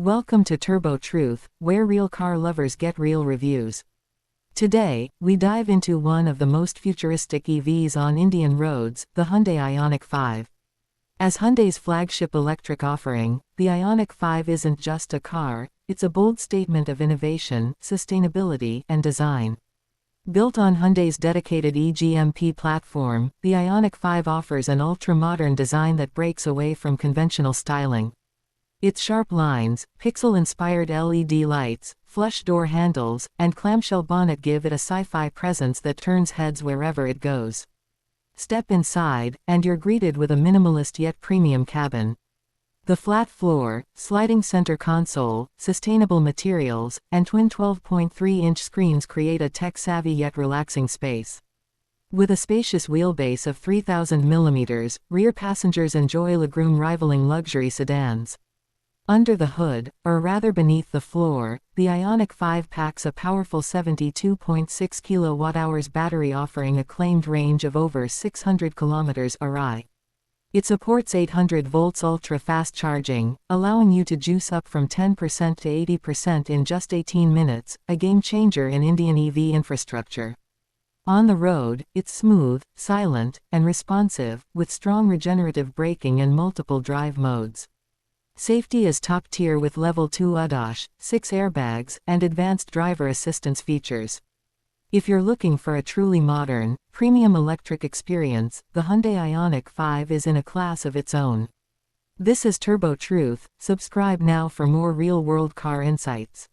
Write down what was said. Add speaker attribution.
Speaker 1: Welcome to Turbo Truth, where real car lovers get real reviews. Today, we dive into one of the most futuristic EVs on Indian roads, the Hyundai Ioniq 5. As Hyundai's flagship electric offering, the Ioniq 5 isn't just a car, it's a bold statement of innovation, sustainability, and design. Built on Hyundai's dedicated eGMP platform, the Ioniq 5 offers an ultra-modern design that breaks away from conventional styling. Its sharp lines, pixel-inspired LED lights, flush door handles, and clamshell bonnet give it a sci-fi presence that turns heads wherever it goes. Step inside, and you're greeted with a minimalist yet premium cabin. The flat floor, sliding center console, sustainable materials, and twin 12.3-inch screens create a tech-savvy yet relaxing space. With a spacious wheelbase of 3,000 mm, rear passengers enjoy legroom rivaling luxury sedans. Under the hood, or rather beneath the floor, the Ioniq 5 packs a powerful 72.6 kWh battery offering a claimed range of over 600 km ARAI. It supports 800 volts ultra-fast charging, allowing you to juice up from 10% to 80% in just 18 minutes, a game-changer in Indian EV infrastructure. On the road, it's smooth, silent, and responsive, with strong regenerative braking and multiple drive modes. Safety is top tier with Level 2 ADAS, 6 airbags, and advanced driver assistance features. If you're looking for a truly modern, premium electric experience, the Hyundai Ioniq 5 is in a class of its own. This is Turbo Truth. Subscribe now for more real-world car insights.